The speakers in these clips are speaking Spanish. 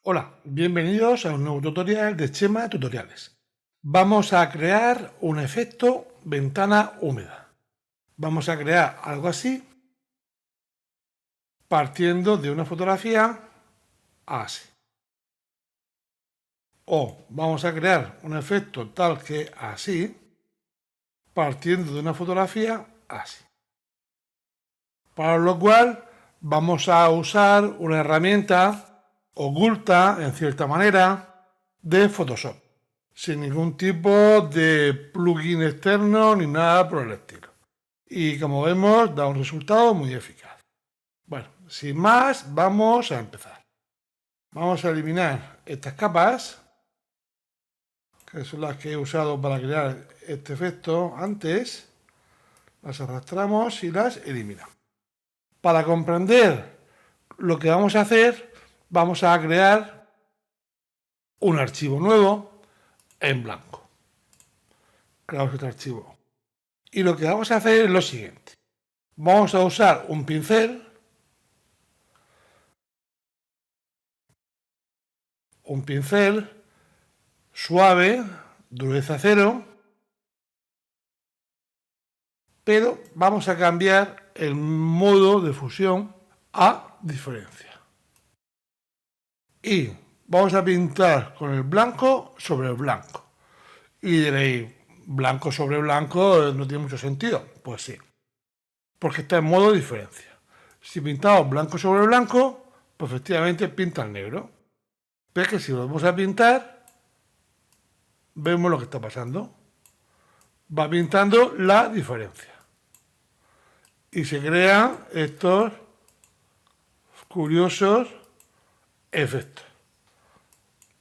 Hola, bienvenidos a un nuevo tutorial de Chema Tutoriales. Vamos a crear un efecto ventana húmeda. Vamos a crear algo así, partiendo de una fotografía así. O vamos a crear un efecto tal que así, partiendo de una fotografía así. Para lo cual vamos a usar una herramienta oculta, en cierta manera, de Photoshop, sin ningún tipo de plugin externo ni nada por el estilo. Y como vemos, da un resultado muy eficaz. Bueno, sin más, vamos a empezar. Vamos a eliminar estas capas, que son las que he usado para crear este efecto antes. Las arrastramos y las eliminamos. Para comprender lo que vamos a hacer, vamos a crear un archivo nuevo en blanco. Creamos este archivo. Y lo que vamos a hacer es lo siguiente. Vamos a usar un pincel suave, dureza 0, pero vamos a cambiar el modo de fusión a diferencia. Y vamos a pintar con el blanco sobre el blanco. Y diréis, blanco sobre blanco no tiene mucho sentido. Pues sí, porque está en modo diferencia. Si pintamos blanco sobre blanco, pues efectivamente pinta el negro. Pero es que si lo vamos a pintar, vemos lo que está pasando. Va pintando la diferencia. Y se crean estos curiosos efectos.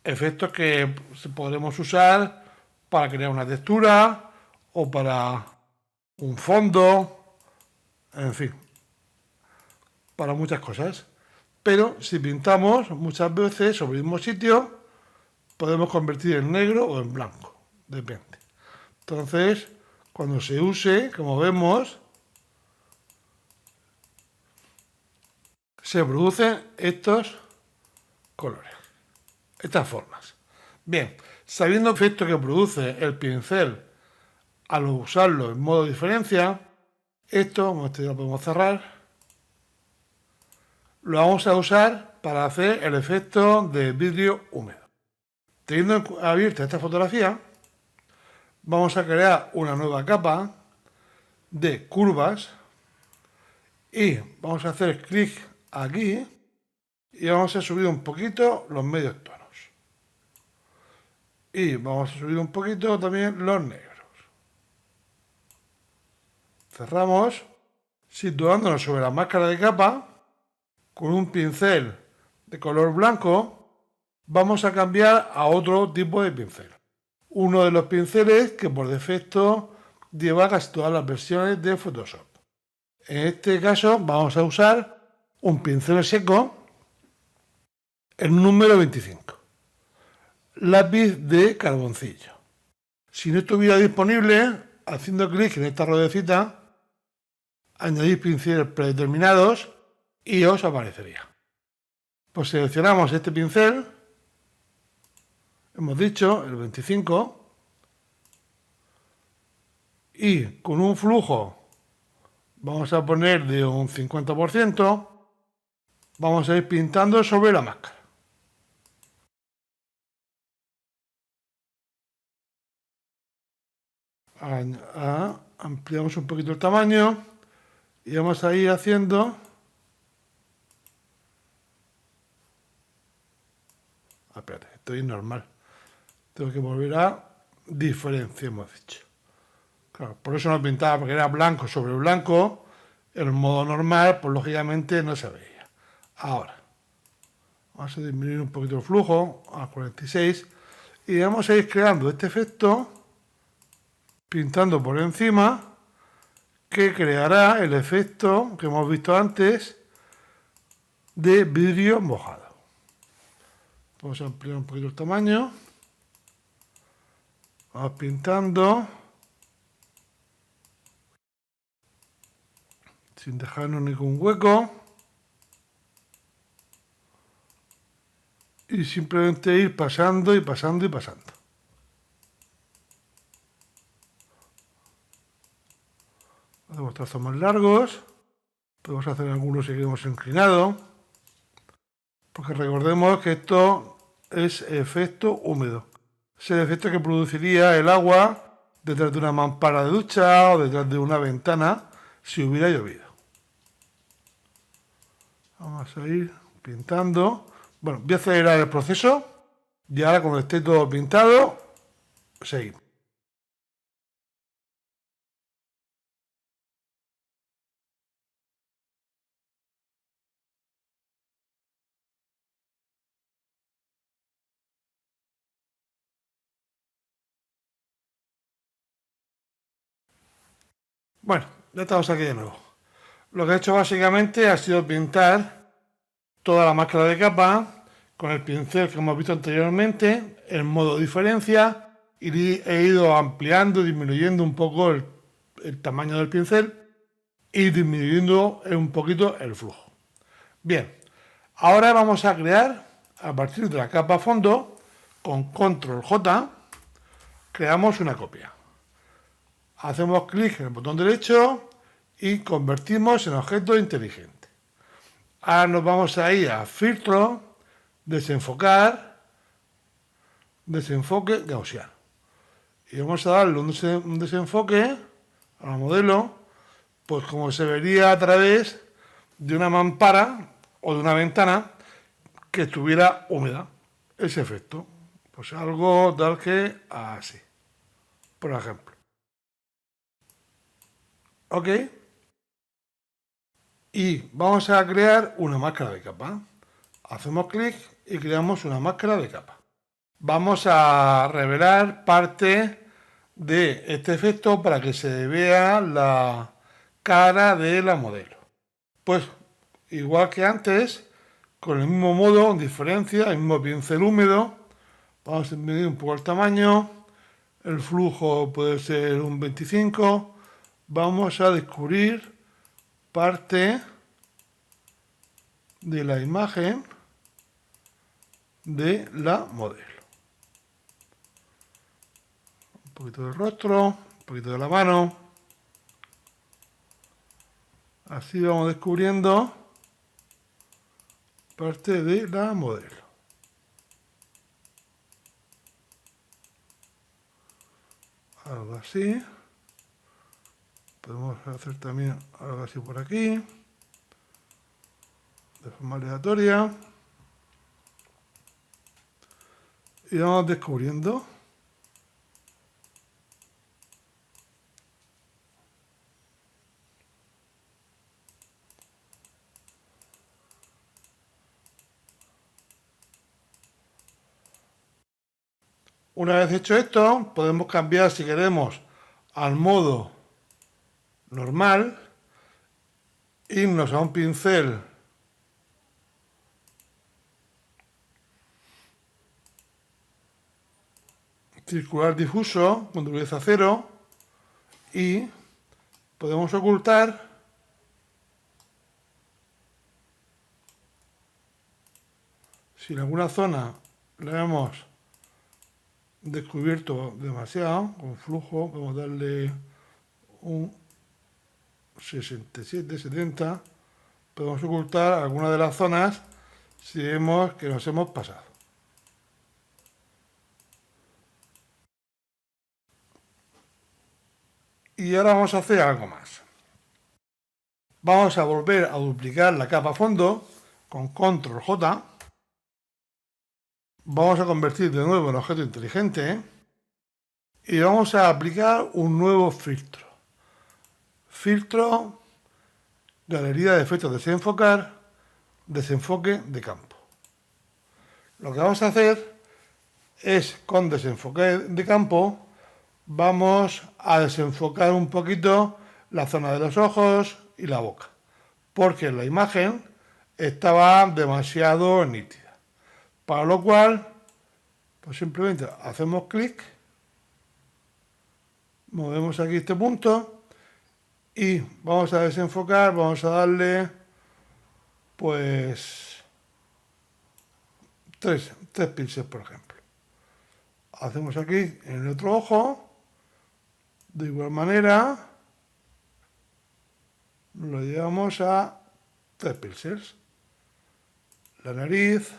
Efectos que podremos usar para crear una textura o para un fondo, en fin, para muchas cosas. Pero si pintamos muchas veces sobre el mismo sitio, podemos convertir en negro o en blanco, depende. Entonces, cuando se use, como vemos, se producen estos colores, estas formas. Bien, sabiendo el efecto que produce el pincel al usarlo en modo diferencia, esto, ya lo podemos cerrar, lo vamos a usar para hacer el efecto de vidrio húmedo. Teniendo abierta esta fotografía, vamos a crear una nueva capa de curvas y vamos a hacer clic aquí y vamos a subir un poquito los medios tonos. Y vamos a subir un poquito también los negros. Cerramos, situándonos sobre la máscara de capa, con un pincel de color blanco, vamos a cambiar a otro tipo de pincel. Uno de los pinceles que por defecto lleva casi todas las versiones de Photoshop. En este caso vamos a usar un pincel seco, el número 25. Lápiz de carboncillo. Si no estuviera disponible, haciendo clic en esta ruedecita, añadir pinceles predeterminados y os aparecería. Pues seleccionamos este pincel, hemos dicho el 25, y con un flujo vamos a poner de un 50%, vamos a ir pintando sobre la máscara. Ampliamos un poquito el tamaño y vamos a ir haciendo espérate, estoy normal. Tengo que volver a diferencia, hemos dicho. Claro, por eso no pintaba, porque era blanco sobre blanco. En el modo normal, pues lógicamente no se veía. Ahora, vamos a disminuir un poquito el flujo a 46 y vamos a ir creando este efecto pintando por encima que creará el efecto que hemos visto antes de vidrio mojado. Vamos a ampliar un poquito el tamaño. Vamos pintando sin dejarnos ningún hueco. y simplemente ir pasando y pasando y pasando. Hacemos trazos más largos, podemos hacer algunos si queremos inclinado, porque recordemos que esto es efecto húmedo. Es el efecto que produciría el agua detrás de una mampara de ducha o detrás de una ventana si hubiera llovido. Vamos a ir pintando. Bueno, voy a acelerar el proceso y ahora cuando esté todo pintado, seguimos. Bueno, ya estamos aquí de nuevo. Lo que he hecho básicamente ha sido pintar toda la máscara de capa con el pincel que hemos visto anteriormente, en modo diferencia, y he ido ampliando y disminuyendo un poco el tamaño del pincel y disminuyendo un poquito el flujo. Bien, ahora vamos a crear, a partir de la capa fondo, con Control J, creamos una copia. Hacemos clic en el botón derecho y convertimos en objeto inteligente. Ahora nos vamos a ir a Filtro, Desenfocar, Desenfoque Gaussiano. Y vamos a darle un desenfoque a la modelo, pues como se vería a través de una mampara o de una ventana que estuviera húmeda. Ese efecto. Pues algo tal que así. Por ejemplo. ¿Ok? Y vamos a crear una máscara de capa. Hacemos clic y creamos una máscara de capa. Vamos a revelar parte de este efecto para que se vea la cara de la modelo. Pues igual que antes, con el mismo modo, diferencia, el mismo pincel húmedo, vamos a medir un poco el tamaño, el flujo puede ser un 25, vamos a descubrir parte de la imagen de la modelo. Un poquito del rostro, un poquito de la mano. Así vamos descubriendo parte de la modelo. Algo así. Podemos hacer también algo así por aquí, de forma aleatoria. Y vamos descubriendo. Una vez hecho esto, podemos cambiar si queremos al modo normal, irnos a un pincel circular difuso con dureza 0 y podemos ocultar si en alguna zona la hemos descubierto demasiado con flujo, podemos darle un 67, 70, podemos ocultar alguna de las zonas si vemos que nos hemos pasado. Y ahora vamos a hacer algo más. Vamos a volver a duplicar la capa fondo con Control J. Vamos a convertir de nuevo en objeto inteligente y vamos a aplicar un nuevo filtro. Filtro, galería de efectos desenfocar, desenfoque de campo. Lo que vamos a hacer es con desenfoque de campo vamos a desenfocar un poquito la zona de los ojos y la boca, porque la imagen estaba demasiado nítida. Para lo cual, pues simplemente hacemos clic, movemos aquí este punto y vamos a desenfocar, vamos a darle pues 3 píxeles, por ejemplo. Hacemos aquí en el otro ojo, de igual manera, lo llevamos a 3 píxeles. La nariz,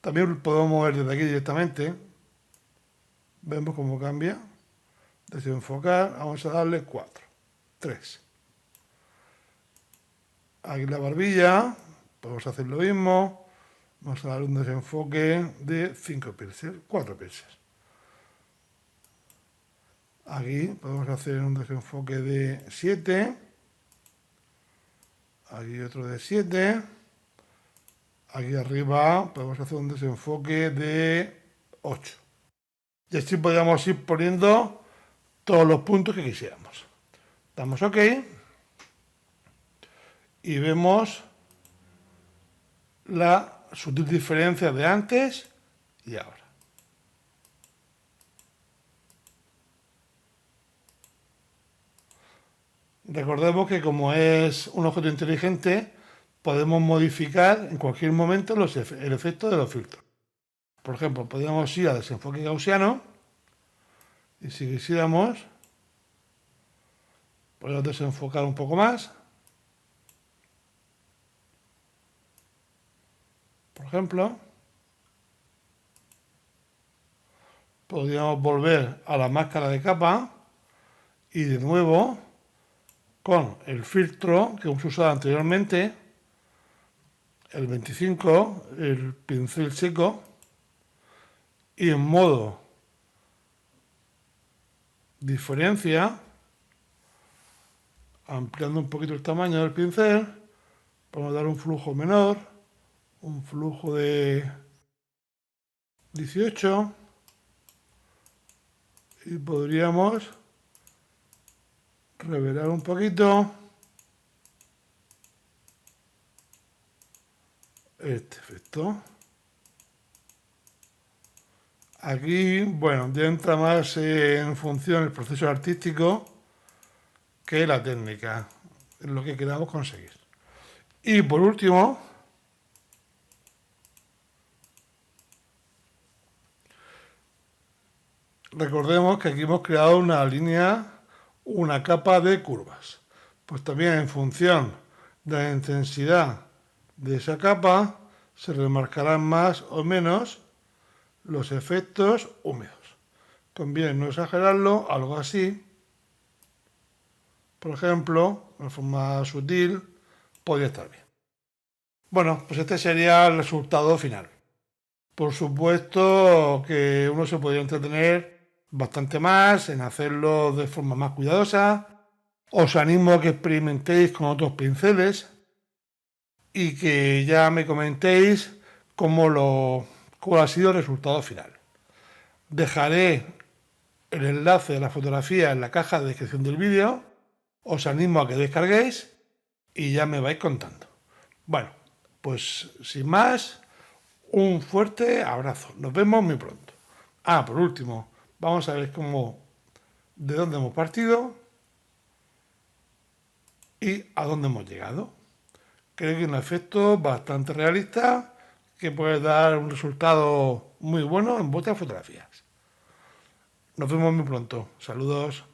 también podemos mover desde aquí directamente. Vemos cómo cambia. Desenfocar, vamos a darle 4, 3. Aquí la barbilla, podemos hacer lo mismo. Vamos a dar un desenfoque de 5 píxeles, 4 píxeles. Aquí podemos hacer un desenfoque de 7. Aquí otro de 7. Aquí arriba podemos hacer un desenfoque de 8. Y así podríamos ir poniendo todos los puntos que quisiéramos. Damos OK. Y vemos la sutil diferencia de antes y ahora. Recordemos que como es un objeto inteligente, podemos modificar en cualquier momento el efecto de los filtros. Por ejemplo, podríamos ir a desenfoque gaussiano y si quisiéramos, podemos desenfocar un poco más. Por ejemplo, podríamos volver a la máscara de capa y de nuevo con el filtro que hemos usado anteriormente, el 25, el pincel seco, y en modo diferencia, ampliando un poquito el tamaño del pincel, podemos dar un flujo menor, un flujo de 18, y podríamos revelar un poquito este efecto. Aquí, bueno, ya entra más en función el proceso artístico que la técnica, es lo que queramos conseguir. Y por último, recordemos que aquí hemos creado una línea, una capa de curvas. Pues también en función de la intensidad de esa capa se remarcarán más o menos los efectos húmedos. Conviene no exagerarlo, algo así. Por ejemplo, de forma sutil, podría estar bien. Bueno, pues este sería el resultado final. Por supuesto que uno se podría entretener bastante más en hacerlo de forma más cuidadosa. Os animo a que experimentéis con otros pinceles y que ya me comentéis cómo ha sido el resultado final. Dejaré el enlace de la fotografía en la caja de descripción del vídeo. Os animo a que descarguéis y ya me vais contando. Bueno, pues sin más, un fuerte abrazo. Nos vemos muy pronto. Por último, vamos a ver de dónde hemos partido y a dónde hemos llegado. Creo que es un efecto bastante realista que puede dar un resultado muy bueno en vuestras fotografías. Nos vemos muy pronto. Saludos.